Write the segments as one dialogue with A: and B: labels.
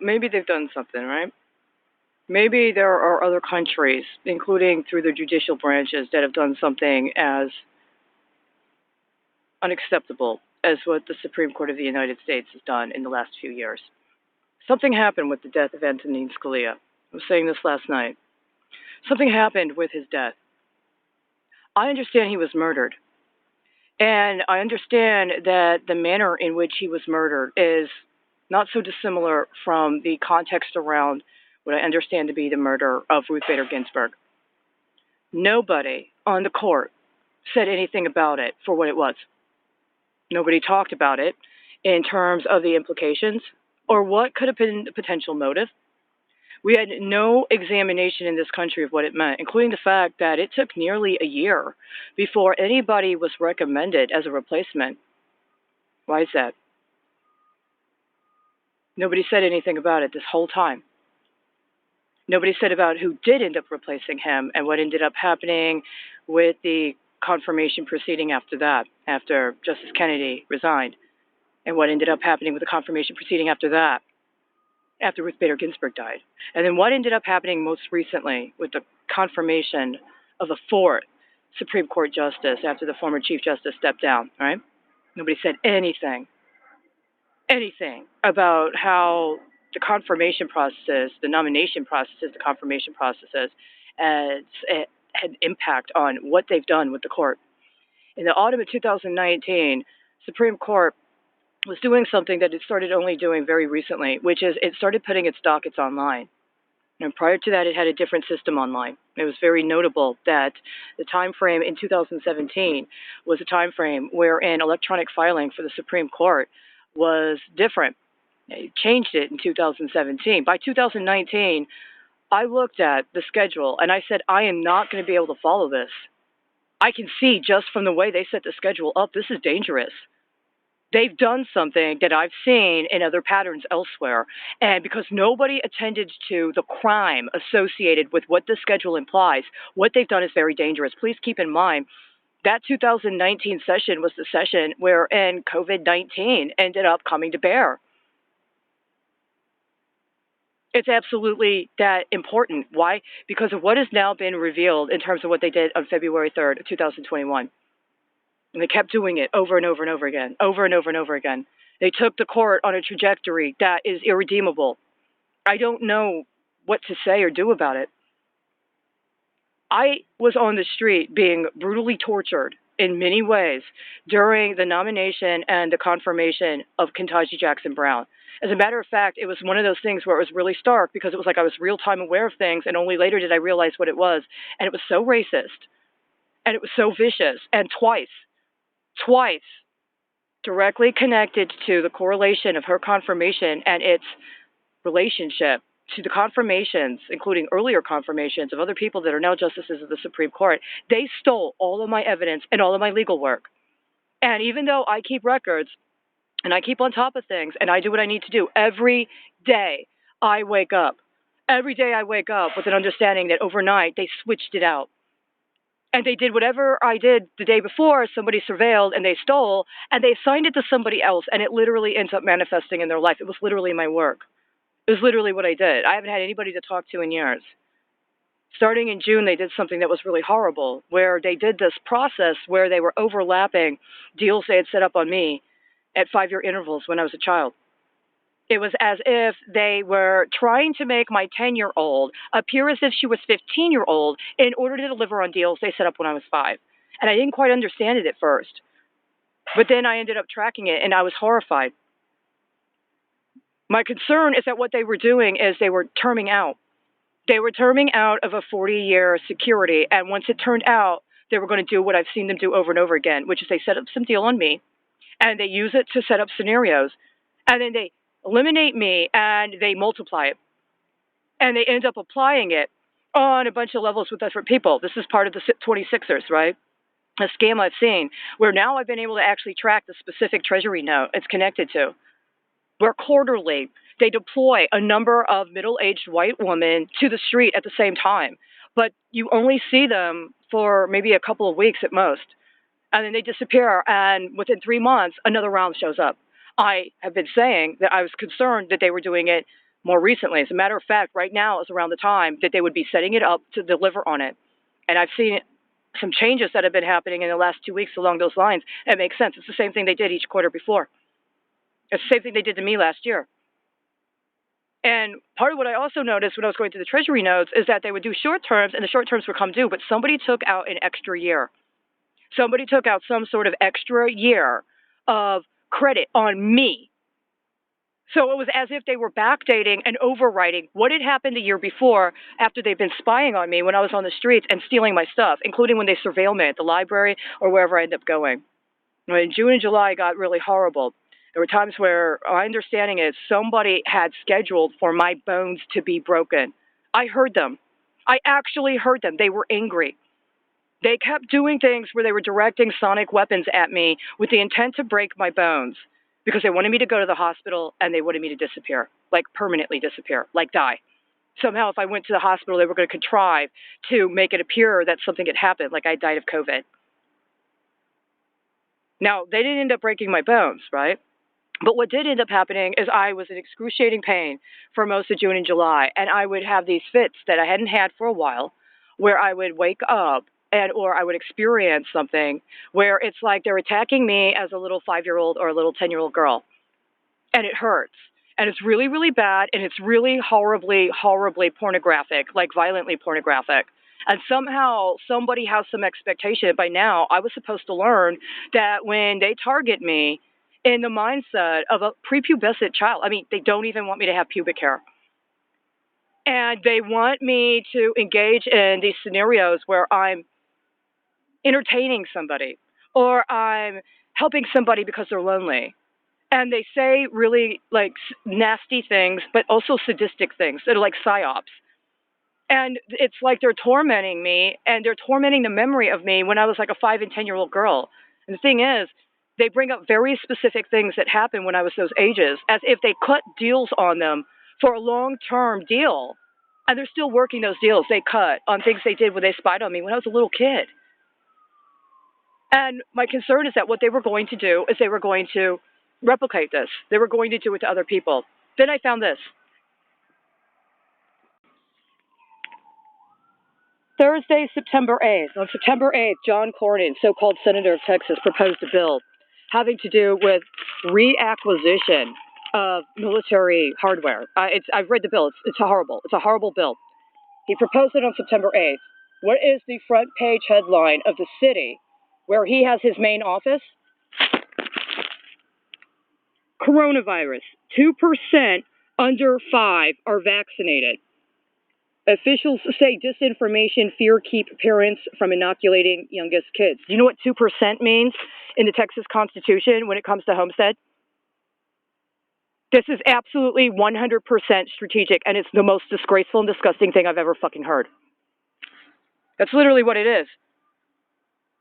A: Maybe they've done something, right? Maybe there are other countries, including through the judicial branches, that have done something as unacceptable as what the Supreme Court of the United States has done in the last few years. Something happened with the death of Antonin Scalia. I was saying this last night. Something happened with his death. I understand he was murdered. And I understand that the manner in which he was murdered is not so dissimilar from the context around what I understand to be the murder of Ruth Bader Ginsburg. Nobody on the court said anything about it for what it was. Nobody talked about it in terms of the implications or what could have been the potential motive. We had no examination in this country of what it meant, including the fact that it took nearly a year before anybody was recommended as a replacement. Why is that? Nobody said anything about it this whole time. Nobody said about who did end up replacing him and what ended up happening with the confirmation proceeding after that, after Justice Kennedy resigned, and what ended up happening with the confirmation proceeding after that, after Ruth Bader Ginsburg died. And then what ended up happening most recently with the confirmation of a fourth Supreme Court justice after the former Chief Justice stepped down, right? Nobody said anything about how the confirmation processes, the nomination processes, the confirmation processes, had impact on what they've done with the court. In the autumn of 2019, Supreme Court was doing something that it started only doing very recently, which is it started putting its dockets online. And prior to that, it had a different system online. It was very notable that the time frame in 2017 was a time frame wherein electronic filing for the Supreme Court was different. It changed it in 2017. By 2019, I looked at the schedule and I said, I am not going to be able to follow this. I can see just from the way they set the schedule up, this is dangerous. They've done something that I've seen in other patterns elsewhere. And because nobody attended to the crime associated with what the schedule implies, what they've done is very dangerous. Please keep in mind that 2019 session was the session wherein COVID-19 ended up coming to bear. It's absolutely that important. Why? Because of what has now been revealed in terms of what they did on February 3rd of 2021. And they kept doing it over and over and over again, over and over and over again. They took the court on a trajectory that is irredeemable. I don't know what to say or do about it. I was on the street being brutally tortured in many ways during the nomination and the confirmation of Ketanji Jackson Brown. As a matter of fact, it was one of those things where it was really stark because it was like I was real-time aware of things, and only later did I realize what it was. And it was so racist, and it was so vicious, and twice, directly connected to the correlation of her confirmation and its relationship to the confirmations, including earlier confirmations of other people that are now justices of the Supreme Court. They stole all of my evidence and all of my legal work. And even though I keep records and I keep on top of things and I do what I need to do, every day I wake up with an understanding that overnight they switched it out. And they did whatever I did the day before, somebody surveilled and they stole, and they assigned it to somebody else, and it literally ends up manifesting in their life. It was literally my work. It was literally what I did. I haven't had anybody to talk to in years. Starting in June, they did something that was really horrible, where they did this process where they were overlapping deals they had set up on me at 5-year intervals when I was a child. It was as if they were trying to make my 10-year-old appear as if she was 15-year-old in order to deliver on deals they set up when I was 5. And I didn't quite understand it at first. But then I ended up tracking it, and I was horrified. My concern is that what they were doing is they were terming out. They were terming out of a 40-year security, and once it turned out, they were going to do what I've seen them do over and over again, which is they set up some deal on me, and they use it to set up scenarios, and then they eliminate me, and they multiply it. And they end up applying it on a bunch of levels with different people. This is part of the 26ers, right? A scam I've seen, where now I've been able to actually track the specific treasury note it's connected to, where quarterly they deploy a number of middle-aged white women to the street at the same time. But you only see them for maybe a couple of weeks at most. And then they disappear, and within 3 months, another round shows up. I have been saying that I was concerned that they were doing it more recently. As a matter of fact, right now is around the time that they would be setting it up to deliver on it. And I've seen some changes that have been happening in the last 2 weeks along those lines. It makes sense. It's the same thing they did each quarter before. It's the same thing they did to me last year. And part of what I also noticed when I was going through the Treasury notes is that they would do short terms, and the short terms would come due, but somebody took out an extra year. Somebody took out some sort of extra year of credit on me. So it was as if they were backdating and overwriting what had happened the year before after they'd been spying on me when I was on the streets and stealing my stuff, including when they surveilled me at the library or wherever I ended up going. In June and July, it got really horrible. There were times where my understanding is somebody had scheduled for my bones to be broken. I heard them. I actually heard them. They were angry. They kept doing things where they were directing sonic weapons at me with the intent to break my bones because they wanted me to go to the hospital and they wanted me to disappear, like permanently disappear, like die. Somehow, if I went to the hospital, they were going to contrive to make it appear that something had happened, like I died of COVID. Now, they didn't end up breaking my bones, right? But what did end up happening is I was in excruciating pain for most of June and July, and I would have these fits that I hadn't had for a while where I would wake up or I would experience something where it's like they're attacking me as a little 5-year-old or a little 10-year-old girl. And it hurts. And it's really, really bad, and it's really horribly, horribly pornographic, like violently pornographic. And somehow somebody has some expectation. By now, I was supposed to learn that when they target me in the mindset of a prepubescent child, I mean, they don't even want me to have pubic hair. And they want me to engage in these scenarios where I'm entertaining somebody or I'm helping somebody because they're lonely. And they say really like nasty things, but also sadistic things that are like psyops. And it's like they're tormenting me and they're tormenting the memory of me when I was like a 5 and 10-year-old girl. And the thing is, they bring up very specific things that happened when I was those ages as if they cut deals on them for a long-term deal. And they're still working those deals they cut on things they did when they spied on me when I was a little kid. And my concern is that what they were going to do is they were going to replicate this. They were going to do it to other people. Then I found this. Thursday, September 8th. On September 8th, John Cornyn, so-called senator of Texas, proposed a bill having to do with reacquisition of military hardware. I've read the bill. It's horrible. It's a horrible bill. He proposed it on September 8th. What is the front page headline of the city where he has his main office? Coronavirus. 2% under 5 are vaccinated. Officials say disinformation fear keep parents from inoculating youngest kids. Do you know what 2% means in the Texas Constitution when it comes to homestead? This is absolutely 100% strategic, and it's the most disgraceful and disgusting thing I've ever fucking heard. That's literally what it is.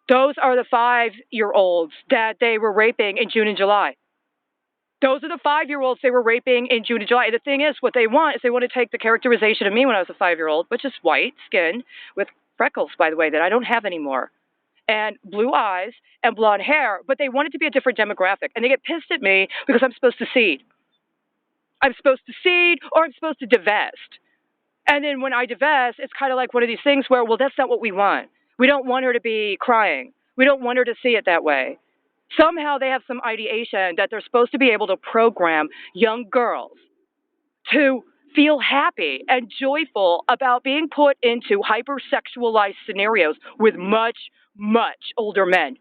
A: Those are the 5-year-olds that they were raping in June and July. Those are the 5-year-olds they were raping in June and July. And the thing is, what they want is they want to take the characterization of me when I was a 5-year-old, which is white skin with freckles, by the way, that I don't have anymore, and blue eyes and blonde hair, but they want it to be a different demographic. And they get pissed at me because I'm supposed to seed. I'm supposed to seed or I'm supposed to divest. And then when I divest, it's kind of like one of these things where, well, that's not what we want. We don't want her to be crying. We don't want her to see it that way. Somehow they have some ideation that they're supposed to be able to program young girls to feel happy and joyful about being put into hypersexualized scenarios with much, much older men.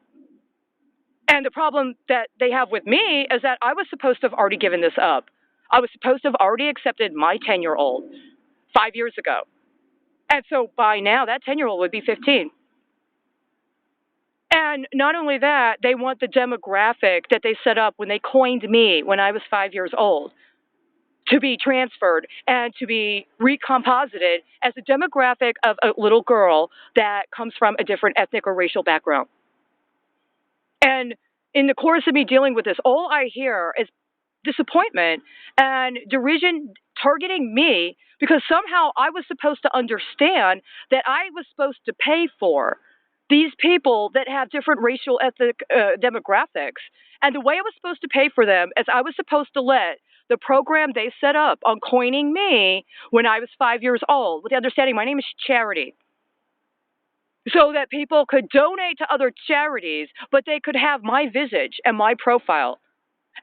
A: And the problem that they have with me is that I was supposed to have already given this up. I was supposed to have already accepted my 10-year-old 5 years ago. And so by now, that 10-year-old would be 15. And not only that, they want the demographic that they set up when they coined me when I was 5 years old to be transferred and to be recomposited as a demographic of a little girl that comes from a different ethnic or racial background. And in the course of me dealing with this, all I hear is disappointment and derision targeting me because somehow I was supposed to understand that I was supposed to pay for these people that have different racial, ethnic demographics. And the way I was supposed to pay for them is I was supposed to let the program they set up on coining me when I was 5 years old, with the understanding my name is Charity, so that people could donate to other charities, but they could have my visage and my profile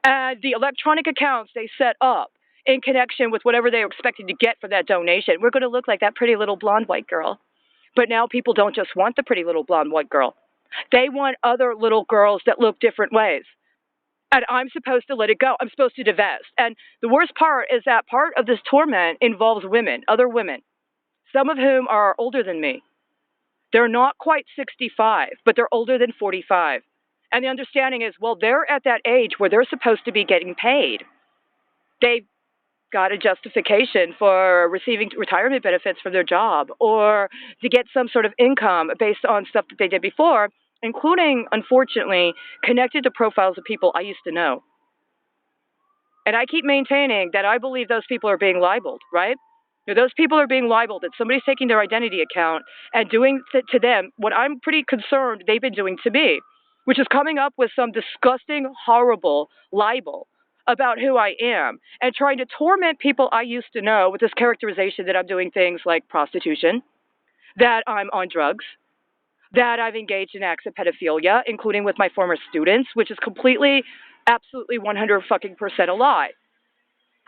A: and the electronic accounts they set up in connection with whatever they were expecting to get for that donation. We're going to look like that pretty little blonde white girl. But now people don't just want the pretty little blonde white girl. They want other little girls that look different ways. And I'm supposed to let it go. I'm supposed to divest. And the worst part is that part of this torment involves women, other women, some of whom are older than me. They're not quite 65, but they're older than 45. And the understanding is, well, they're at that age where they're supposed to be getting paid. They've got a justification for receiving retirement benefits from their job or to get some sort of income based on stuff that they did before, including, unfortunately, connected to profiles of people I used to know. And I keep maintaining that I believe those people are being libeled, right? Those people are being libeled, that somebody's taking their identity account and doing to them what I'm pretty concerned they've been doing to me, which is coming up with some disgusting, horrible libel about who I am and trying to torment people I used to know with this characterization that I'm doing things like prostitution, that I'm on drugs, that I've engaged in acts of pedophilia, including with my former students, which is completely, absolutely 100% a lie.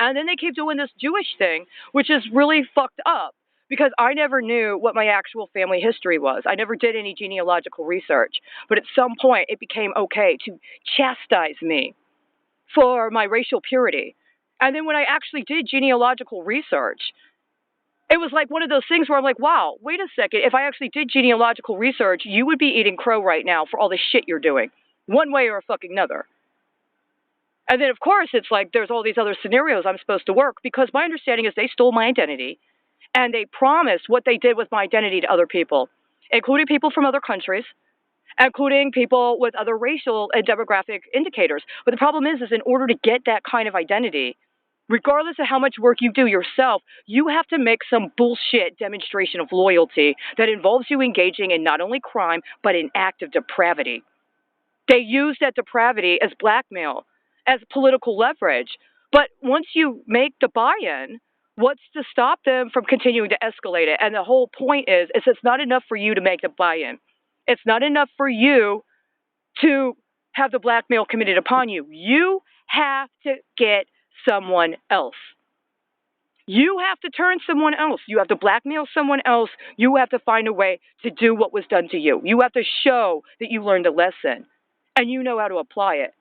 A: And then they keep doing this Jewish thing, which is really fucked up because I never knew what my actual family history was. I never did any genealogical research. But at some point, it became okay to chastise me for my racial purity. And then when I actually did genealogical research, it was like one of those things where I'm like, wow, wait a second. If I actually did genealogical research, you would be eating crow right now for all the shit you're doing, one way or a fucking another. And then, of course, it's like there's all these other scenarios I'm supposed to work because my understanding is they stole my identity and they promised what they did with my identity to other people, including people from other countries, including people with other racial and demographic indicators. But the problem is in order to get that kind of identity, regardless of how much work you do yourself, you have to make some bullshit demonstration of loyalty that involves you engaging in not only crime, but an act of depravity. They use that depravity as blackmail, as political leverage. But once you make the buy-in, what's to stop them from continuing to escalate it? And the whole point is it's not enough for you to make the buy-in. It's not enough for you to have the blackmail committed upon you. You have to get someone else. You have to turn someone else. You have to blackmail someone else. You have to find a way to do what was done to you. You have to show that you learned a lesson and you know how to apply it.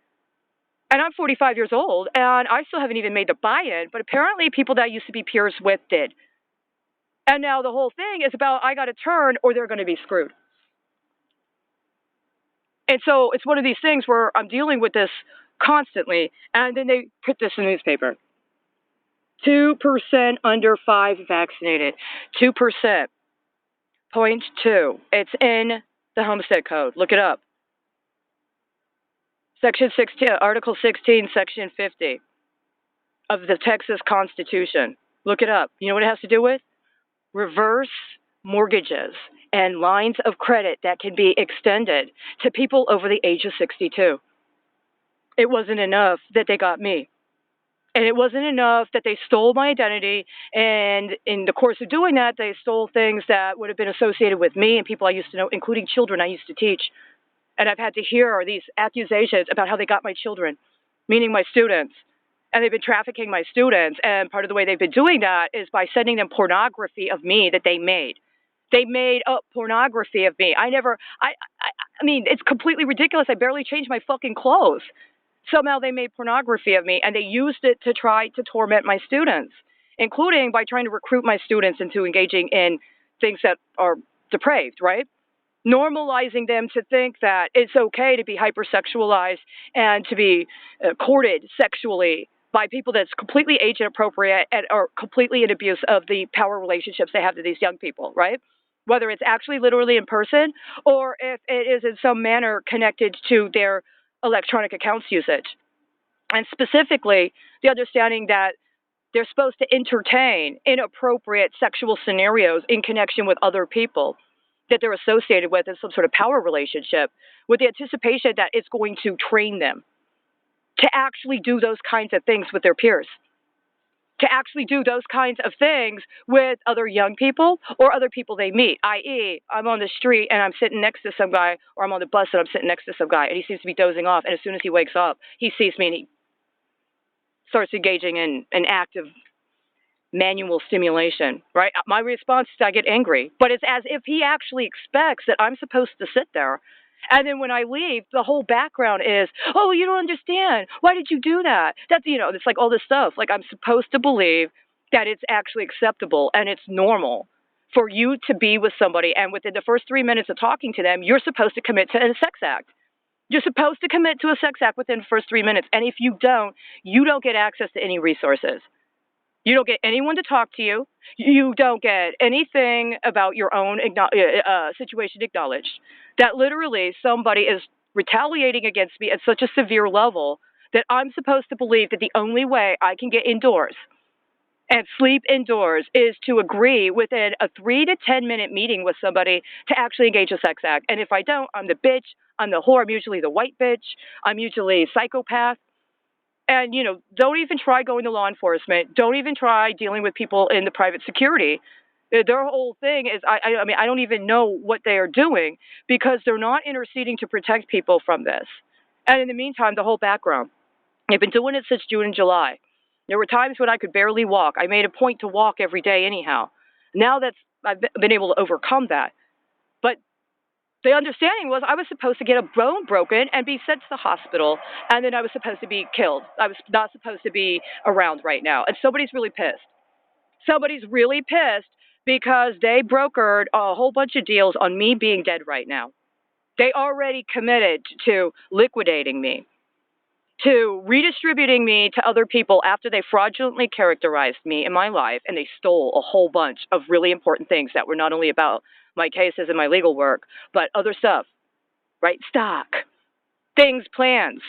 A: And I'm 45 years old, and I still haven't even made the buy-in, but apparently people that I used to be peers with did. And now the whole thing is about I got to turn or they're going to be screwed. And so it's one of these things where I'm dealing with this constantly, and then they put this in the newspaper. 2% under 5 vaccinated. 2%. 0.2. It's in the Homestead Code. Look it up. Section 16, Article 16, Section 50 of the Texas Constitution. Look it up. You know what it has to do with? Reverse mortgages and lines of credit that can be extended to people over the age of 62. It wasn't enough that they got me. And it wasn't enough that they stole my identity. And in the course of doing that, they stole things that would have been associated with me and people I used to know, including children I used to teach. And I've had to hear these accusations about how they got my children, meaning my students. And they've been trafficking my students. And part of the way they've been doing that is by sending them pornography of me that they made. They made up pornography of me. I mean, it's completely ridiculous. I barely changed my fucking clothes. Somehow they made pornography of me, and they used it to try to torment my students, including by trying to recruit my students into engaging in things that are depraved, right? Normalizing them to think that it's okay to be hypersexualized and to be courted sexually by people that's completely age inappropriate and are completely in abuse of the power relationships they have to these young people, right? Whether it's actually literally in person or if it is in some manner connected to their electronic accounts usage. And specifically, the understanding that they're supposed to entertain inappropriate sexual scenarios in connection with other people. that they're associated with in some sort of power relationship, with the anticipation that it's going to train them to actually do those kinds of things with their peers, to actually do those kinds of things with other young people or other people they meet, i.e., I'm on the street and I'm sitting next to some guy, or I'm on the bus and I'm sitting next to some guy, and he seems to be dozing off, and as soon as he wakes up, he sees me and he starts engaging in an act of manual stimulation, right? My response is I get angry, but it's as if he actually expects that I'm supposed to sit there. And then when I leave, the whole background is, oh, you don't understand. Why did you do that? That's, it's like all this stuff. Like I'm supposed to believe that it's actually acceptable and it's normal for you to be with somebody. And within the first 3 minutes of talking to them, you're supposed to commit to a sex act. You're supposed to commit to a sex act within the first 3 minutes. And if you don't get access to any resources. You don't get anyone to talk to you. You don't get anything about your own situation acknowledged. That literally somebody is retaliating against me at such a severe level that I'm supposed to believe that the only way I can get indoors and sleep indoors is to agree within a 3 to 10 minute meeting with somebody to actually engage a sex act. And if I don't, I'm the bitch, I'm the whore, I'm usually the white bitch, I'm usually a psychopath. And, don't even try going to law enforcement. Don't even try dealing with people in the private security. Their whole thing is, I mean, I don't even know what they are doing because they're not interceding to protect people from this. And in the meantime, the whole background. I've been doing it since June and July. There were times when I could barely walk. I made a point to walk every day anyhow. Now I've been able to overcome that. But the understanding was I was supposed to get a bone broken and be sent to the hospital, and then I was supposed to be killed. I was not supposed to be around right now. And somebody's really pissed. Somebody's really pissed because they brokered a whole bunch of deals on me being dead right now. They already committed to liquidating me, to redistributing me to other people after they fraudulently characterized me in my life, and they stole a whole bunch of really important things that were not only about my cases and my legal work, but other stuff, right? Stock, things, plans,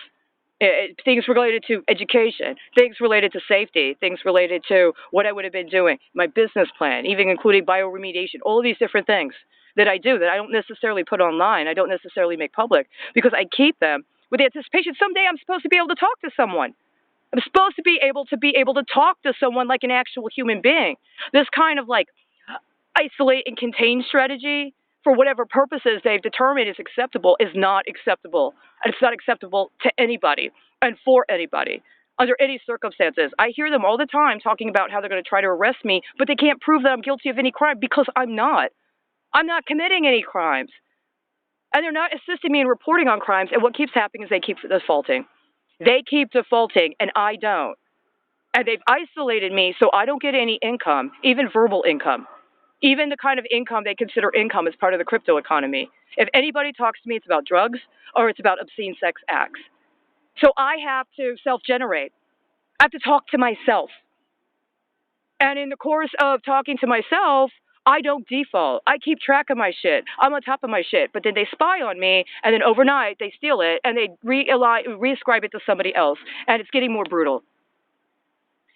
A: things related to education, things related to safety, things related to what I would have been doing, my business plan, even including bioremediation, all of these different things that I do that I don't necessarily put online, I don't necessarily make public, because I keep them with the anticipation someday I'm supposed to be able to talk to someone. I'm supposed to be able to talk to someone like an actual human being. This kind of like isolate and contain strategy for whatever purposes they've determined is acceptable is not acceptable. And it's not acceptable to anybody and for anybody under any circumstances. I hear them all the time talking about how they're going to try to arrest me, but they can't prove that I'm guilty of any crime because I'm not. I'm not committing any crimes. And they're not assisting me in reporting on crimes. And what keeps happening is they keep defaulting. They keep defaulting, and I don't. And they've isolated me so I don't get any income, even verbal income. Even the kind of income they consider income as part of the crypto economy. If anybody talks to me, it's about drugs or it's about obscene sex acts. So I have to self-generate. I have to talk to myself. And in the course of talking to myself, I don't default. I keep track of my shit. I'm on top of my shit. But then they spy on me, and then overnight they steal it, and they reascribe it to somebody else. And it's getting more brutal.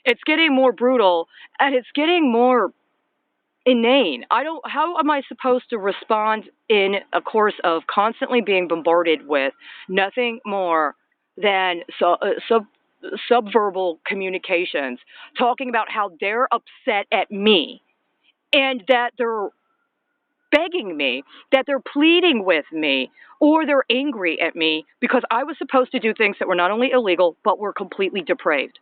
A: It's getting more brutal, and it's getting more inane. How am I supposed to respond in a course of constantly being bombarded with nothing more than subverbal communications, talking about how they're upset at me and that they're begging me, that they're pleading with me, or they're angry at me because I was supposed to do things that were not only illegal, but were completely depraved.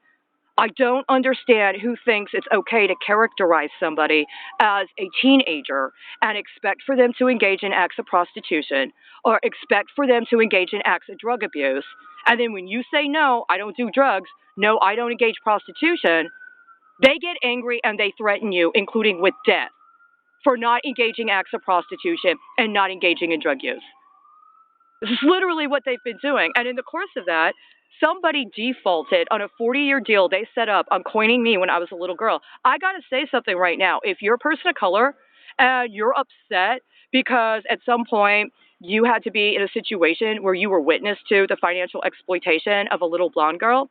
A: I don't understand who thinks it's okay to characterize somebody as a teenager and expect for them to engage in acts of prostitution or expect for them to engage in acts of drug abuse. And then when you say, no, I don't do drugs, no, I don't engage prostitution, they get angry and they threaten you, including with death, for not engaging acts of prostitution and not engaging in drug use. This is literally what they've been doing. And in the course of that, somebody defaulted on a 40-year deal they set up on coining me when I was a little girl. I got to say something right now. If you're a person of color and you're upset because at some point you had to be in a situation where you were witness to the financial exploitation of a little blonde girl,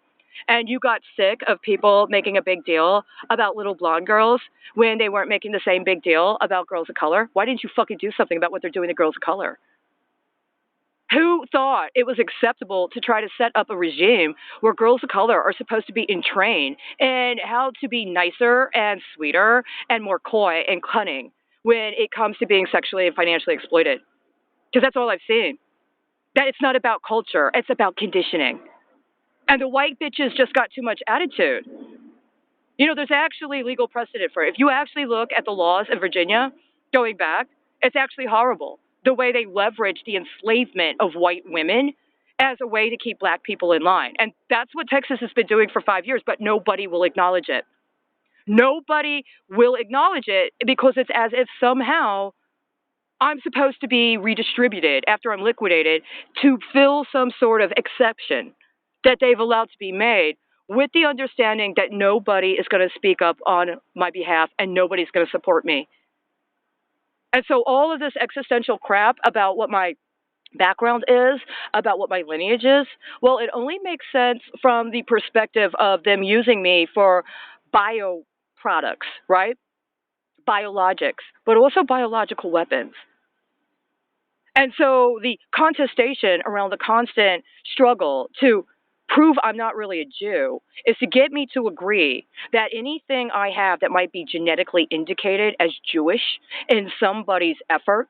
A: and you got sick of people making a big deal about little blonde girls when they weren't making the same big deal about girls of color, why didn't you fucking do something about what they're doing to girls of color? Who thought it was acceptable to try to set up a regime where girls of color are supposed to be entrained in how to be nicer and sweeter and more coy and cunning when it comes to being sexually and financially exploited? Because that's all I've seen. That it's not about culture, it's about conditioning. And the white bitches just got too much attitude. You know, there's actually legal precedent for it. If you actually look at the laws in Virginia going back, it's actually horrible. The way they leverage the enslavement of white women as a way to keep black people in line. And that's what Texas has been doing for 5 years, but nobody will acknowledge it. Nobody will acknowledge it because it's as if somehow I'm supposed to be redistributed after I'm liquidated to fill some sort of exception that they've allowed to be made, with the understanding that nobody is going to speak up on my behalf and nobody's going to support me. And so all of this existential crap about what my background is, about what my lineage is, well, it only makes sense from the perspective of them using me for bio products, right? Biologics, but also biological weapons. And so the contestation around the constant struggle to prove I'm not really a Jew is to get me to agree that anything I have that might be genetically indicated as Jewish in somebody's effort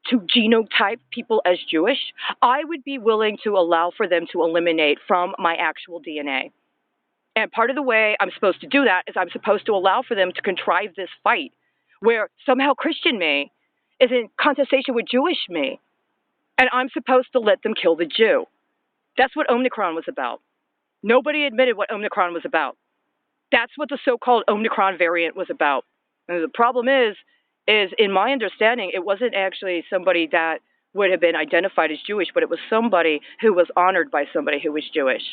A: to genotype people as Jewish, I would be willing to allow for them to eliminate from my actual DNA. And part of the way I'm supposed to do that is I'm supposed to allow for them to contrive this fight where somehow Christian me is in contestation with Jewish me. And I'm supposed to let them kill the Jew. That's what Omicron was about. Nobody admitted what Omicron was about. That's what the so-called Omicron variant was about. And the problem is in my understanding, it wasn't actually somebody that would have been identified as Jewish, but it was somebody who was honored by somebody who was Jewish.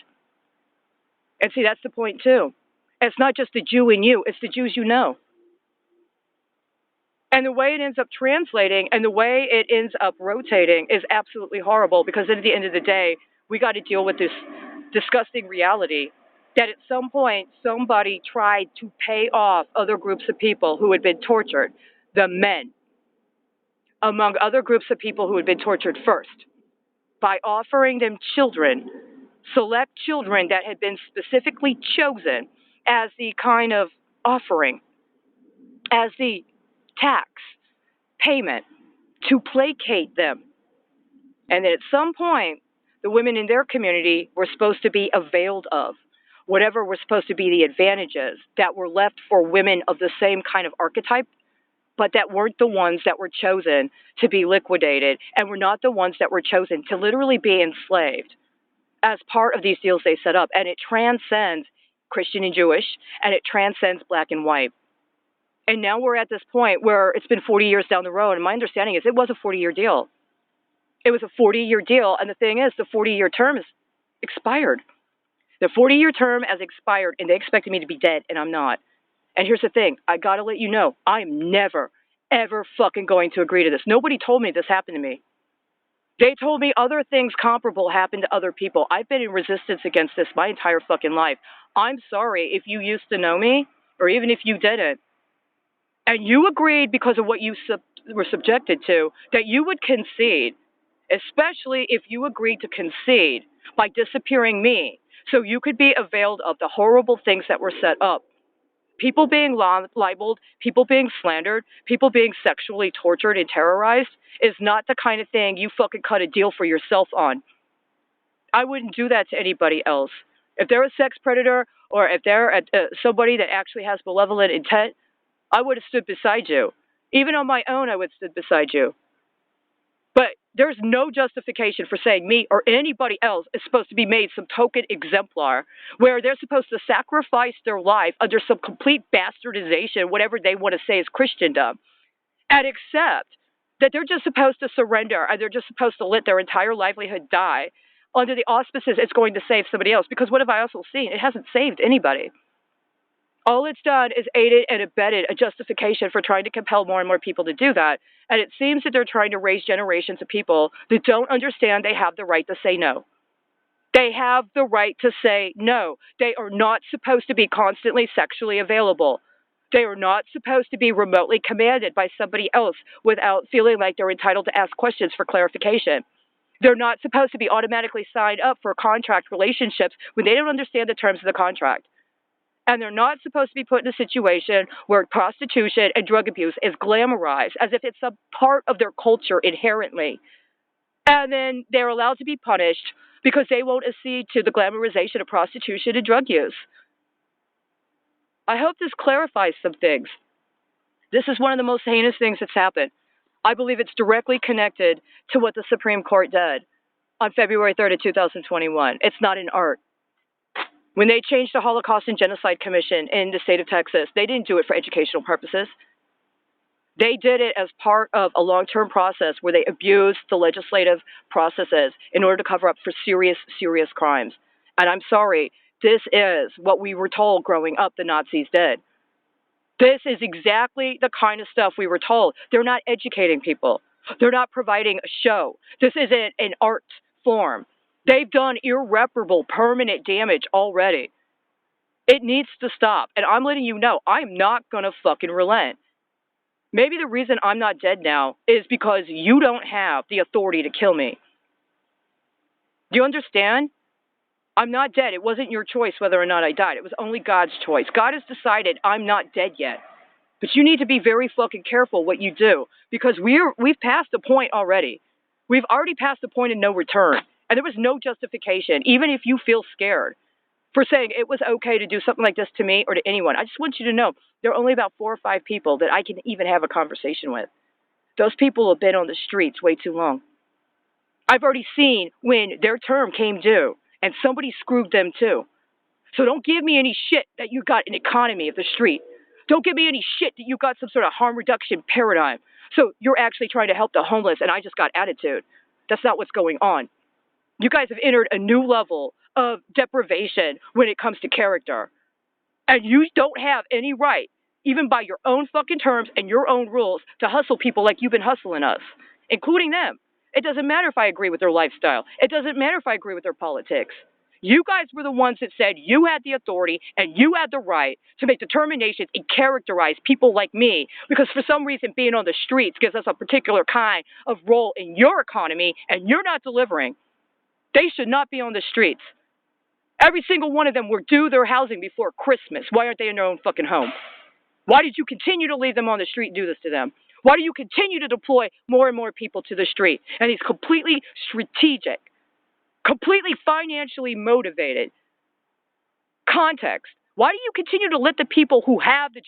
A: And see, that's the point too. It's not just the Jew in you, it's the Jews you know. And the way it ends up translating and the way it ends up rotating is absolutely horrible, because at the end of the day, we got to deal with this disgusting reality that at some point somebody tried to pay off other groups of people who had been tortured, the men, among other groups of people who had been tortured first, by offering them children, select children that had been specifically chosen as the kind of offering, as the tax payment to placate them. And then at some point, the women in their community were supposed to be availed of whatever were supposed to be the advantages that were left for women of the same kind of archetype, but that weren't the ones that were chosen to be liquidated and were not the ones that were chosen to literally be enslaved as part of these deals they set up. And it transcends Christian and Jewish, and it transcends black and white. And now we're at this point where it's been 40 years down the road, and my understanding is it was a 40-year deal. It was a 40-year deal, and the thing is, the 40-year term is expired. The 40-year term has expired, and they expected me to be dead, and I'm not. And here's the thing. I got to let you know, I'm never, ever fucking going to agree to this. Nobody told me this happened to me. They told me other things comparable happened to other people. I've been in resistance against this my entire fucking life. I'm sorry if you used to know me, or even if you didn't, and you agreed because of what you were subjected to, that you would concede, especially if you agreed to concede by disappearing me so you could be availed of the horrible things that were set up. People being libeled, people being slandered, people being sexually tortured and terrorized is not the kind of thing you fucking cut a deal for yourself on. I wouldn't do that to anybody else. If they're a sex predator or if they're somebody that actually has malevolent intent, I would have stood beside you. Even on my own, I would have stood beside you. But there's no justification for saying me or anybody else is supposed to be made some token exemplar where they're supposed to sacrifice their life under some complete bastardization, whatever they want to say is Christendom, and accept that they're just supposed to surrender and they're just supposed to let their entire livelihood die under the auspices it's going to save somebody else. Because what have I also seen? It hasn't saved anybody. All it's done is aided and abetted a justification for trying to compel more and more people to do that. And it seems that they're trying to raise generations of people that don't understand they have the right to say no. They have the right to say no. They are not supposed to be constantly sexually available. They are not supposed to be remotely commanded by somebody else without feeling like they're entitled to ask questions for clarification. They're not supposed to be automatically signed up for contract relationships when they don't understand the terms of the contract. And they're not supposed to be put in a situation where prostitution and drug abuse is glamorized as if it's a part of their culture inherently. And then they're allowed to be punished because they won't accede to the glamorization of prostitution and drug use. I hope this clarifies some things. This is one of the most heinous things that's happened. I believe it's directly connected to what the Supreme Court did on February 3rd of 2021. It's not an art. When they changed the Holocaust and Genocide Commission in the state of Texas, they didn't do it for educational purposes. They did it as part of a long-term process where they abused the legislative processes in order to cover up for serious, serious crimes. And I'm sorry, this is what we were told growing up the Nazis did. This is exactly the kind of stuff we were told. They're not educating people. They're not providing a show. This isn't an art form. They've done irreparable, permanent damage already. It needs to stop. And I'm letting you know, I'm not going to fucking relent. Maybe the reason I'm not dead now is because you don't have the authority to kill me. Do you understand? I'm not dead. It wasn't your choice whether or not I died. It was only God's choice. God has decided I'm not dead yet. But you need to be very fucking careful what you do because we've passed the point already. We've already passed the point of no return. And there was no justification, even if you feel scared, for saying it was okay to do something like this to me or to anyone. I just want you to know there are only about 4 or 5 people that I can even have a conversation with. Those people have been on the streets way too long. I've already seen when their term came due and somebody screwed them too. So don't give me any shit that you got an economy of the street. Don't give me any shit that you got some sort of harm reduction paradigm. So you're actually trying to help the homeless and I just got attitude. That's not what's going on. You guys have entered a new level of deprivation when it comes to character. And you don't have any right, even by your own fucking terms and your own rules, to hustle people like you've been hustling us, including them. It doesn't matter if I agree with their lifestyle. It doesn't matter if I agree with their politics. You guys were the ones that said you had the authority and you had the right to make determinations and characterize people like me because for some reason being on the streets gives us a particular kind of role in your economy and you're not delivering. They should not be on the streets. Every single one of them were due their housing before Christmas. Why aren't they in their own fucking home? Why did you continue to leave them on the street and do this to them? Why do you continue to deploy more and more people to the street? And these completely strategic, completely financially motivated context. Why do you continue to let the people who have the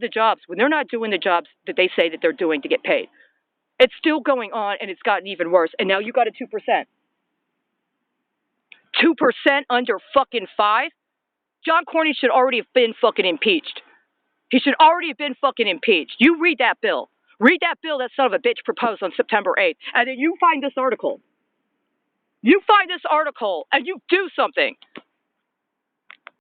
A: jobs when they're not doing the jobs that they say that they're doing to get paid? It's still going on and it's gotten even worse. And now you got a 2%. 2% under fucking 5? John Cornyn should already have been fucking impeached. He should already have been fucking impeached. You read that bill. Read that bill that son of a bitch proposed on September 8th. And then you find this article. You find this article and you do something.